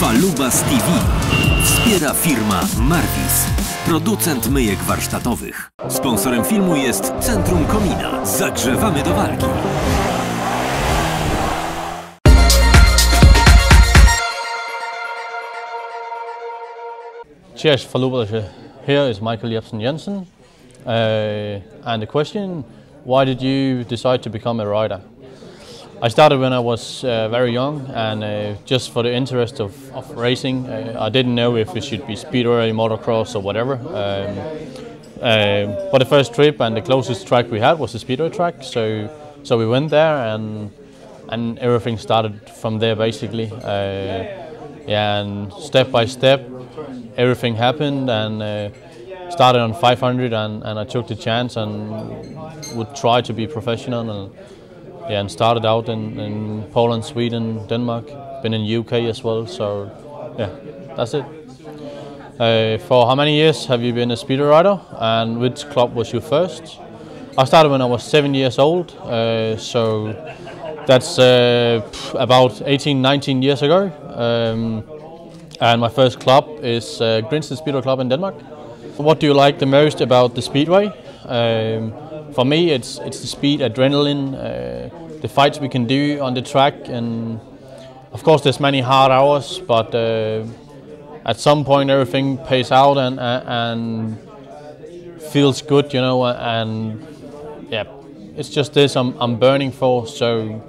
Falubas TV wspiera firma Marvis, producent myjek warsztatowych. Sponsorem filmu jest Centrum Komina. Zagrzewamy do walki. Cheers, Falubas. Here is Michael Jepsen Jensen. And the question, why did you decide to become a rider? I started when I was very young, and just for the interest of racing. I didn't know if it should be speedway, motocross or whatever. But the first trip and the closest track we had was the speedway track, so we went there, and everything started from there basically. And step by step, everything happened, and started on 500, and I took the chance and would try to be professional, and started out in Poland, Sweden, Denmark, been in UK as well, so yeah, that's it. For how many years have you been a speedway rider, and which club was your first? I started when I was 7 years old, so that's about 18, 19 years ago, and my first club is Grindsted Speedway Club in Denmark. What do you like the most about the speedway? For me, it's the speed, adrenaline, the fights we can do on the track, and of course there's many hard hours, but at some point everything pays out and feels good, you know, and yeah, it's just this I'm burning for, so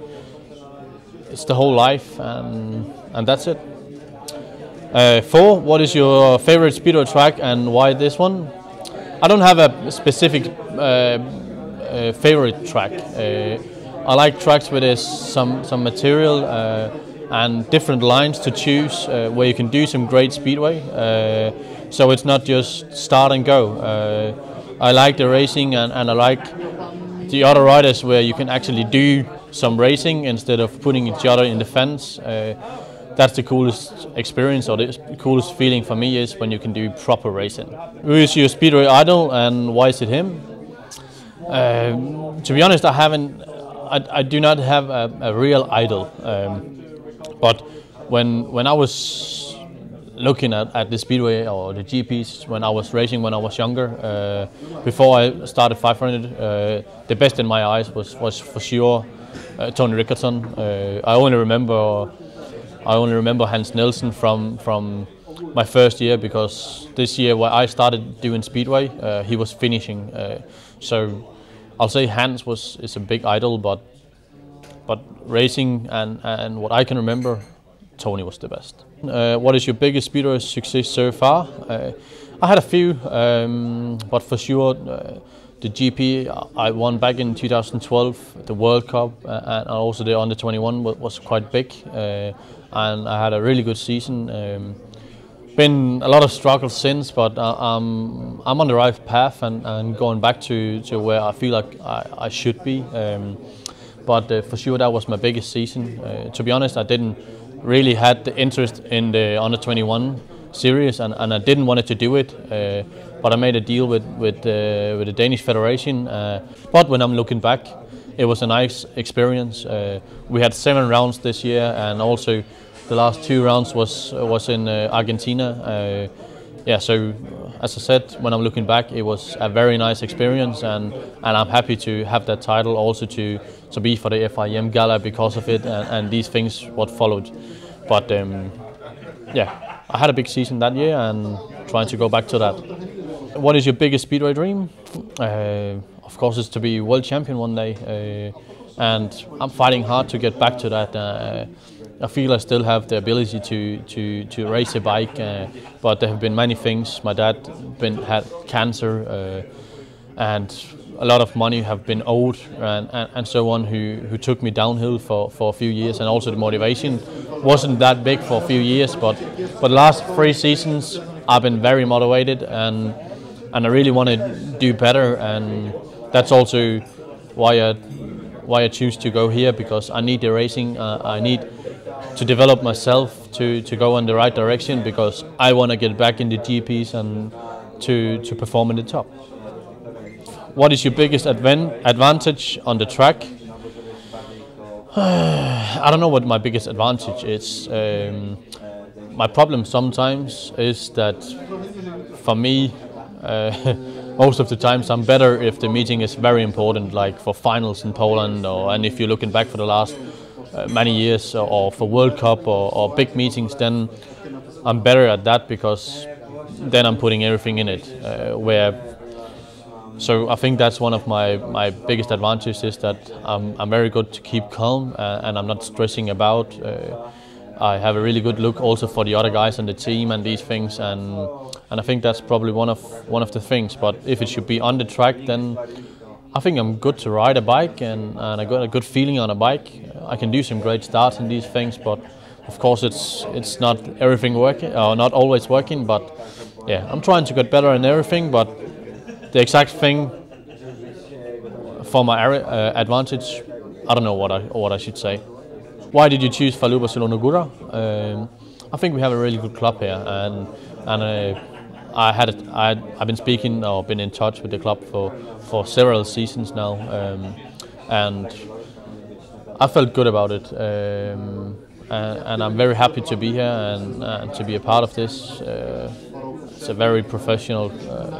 it's the whole life, and that's it. What is your favorite speedway track and why this one? I don't have a specific favorite track. I like tracks where there's some material and different lines to choose, where you can do some great speedway. So it's not just start and go. I like the racing, and I like the other riders where you can actually do some racing instead of putting each other in the fence. That's the coolest experience, or the coolest feeling for me, is when you can do proper racing. Who is your speedway idol, and why is it him? To be honest, I do not have a real idol. But when I was looking at the speedway or the GPs when I was racing when I was younger, before I started 500, the best in my eyes was for sure Tony Rickardsson. I only remember Hans Nielsen from my first year, because this year when I started doing speedway, he was finishing. So I'll say Hans is a big idol, but racing and what I can remember, Tony was the best. What is your biggest speedway success so far? I had a few, but for sure the GP I won back in 2012, the World Cup, and also the Under 21 was quite big. And I had a really good season. Been a lot of struggles since, but I'm on the right path and going back to where I feel like I should be. But for sure that was my biggest season. To be honest, I didn't really had the interest in the Under 21 series, and I didn't want to do it. But I made a deal with the Danish Federation. But when I'm looking back, it was a nice experience. We had 7 rounds this year, and also the last 2 rounds was in Argentina. Yeah, so as I said, when I'm looking back, it was a very nice experience, and I'm happy to have that title, also to be for the FIM Gala because of it, and these things what followed. But yeah, I had a big season that year, and trying to go back to that. What is your biggest speedway dream? Of course, it's to be world champion one day, and I'm fighting hard to get back to that. I feel I still have the ability to race a bike, but there have been many things. My dad had cancer, and a lot of money have been owed, and so on, who took me downhill for a few years, and also the motivation wasn't that big for a few years. But the last 3 seasons I've been very motivated, and I really want to do better, and that's also why I choose to go here, because I need the racing. I need to develop myself to go in the right direction, because I want to get back in the GPs and to perform in the top. What is your biggest advantage on the track? I don't know what my biggest advantage is. My problem sometimes is that for me, most of the times I'm better if the meeting is very important, like for finals in Poland, and if you're looking back for the last many years, or for World Cup or big meetings, then I'm better at that because then I'm putting everything in it. So I think that's one of my biggest advantages is that I'm very good to keep calm and I'm not stressing about. I have a really good look also for the other guys on the team and these things, and I think that's probably one of the things. But if it should be on the track, then I think I'm good to ride a bike, and I got a good feeling on a bike. I can do some great starts in these things, but of course it's not everything working, or not always working. But yeah, I'm trying to get better in everything. But the exact thing for my advantage, I don't know what I should say. Why did you choose Faluba Zielonogóra? I think we have a really good club here, and I've been speaking or been in touch with the club for several seasons now, and I felt good about it, and I'm very happy to be here and to be a part of this. It's a very professional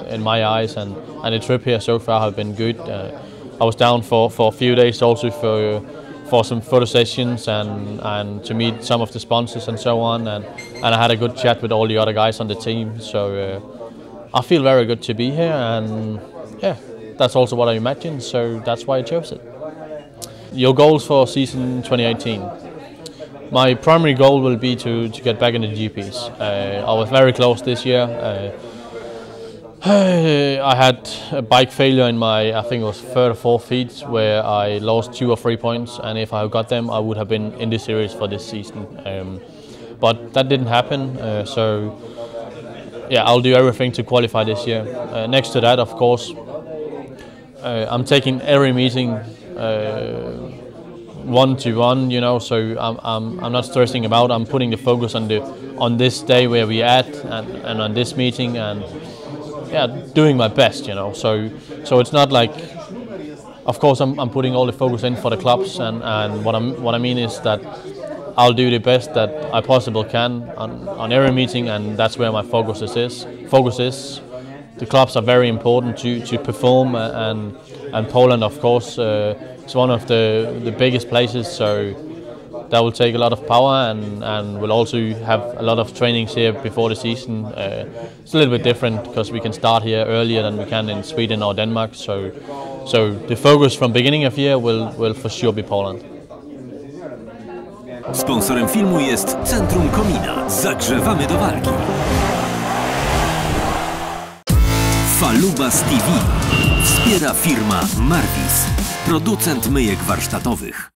in my eyes, and the trip here so far has been good. I was down for a few days also for some photo sessions and to meet some of the sponsors and so on, and I had a good chat with all the other guys on the team. So I feel very good to be here, and yeah, that's also what I imagined, so that's why I chose it. Your goals for season 2018? My primary goal will be to get back in the GPs. I was very close this year. I had a bike failure in my, I think it was third or fourth heat, where I lost 2 or 3 points, and if I got them I would have been in the series for this season. But that didn't happen, so yeah, I'll do everything to qualify this year. Next to that, of course, I'm taking every meeting one-to-one, you know, so I'm not stressing about. I'm putting the focus on this day where we at, and on this meeting, and yeah, doing my best, you know. So it's not like, of course I'm putting all the focus in for the clubs, and what I mean is that I'll do the best that I possibly can on every meeting, and that's where my focus is. The clubs are very important to perform, and Poland, of course, is one of the biggest places, so that will take a lot of power, and we'll also have a lot of trainings here before the season. It's a little bit different because we can start here earlier than we can in Sweden or Denmark, so the focus from beginning of year will for sure be Poland. Sponsorem filmu jest Centrum Komina. Zagrzewamy do walki. Falubas TV. Wspiera firma Marvis, producent myjek warsztatowych.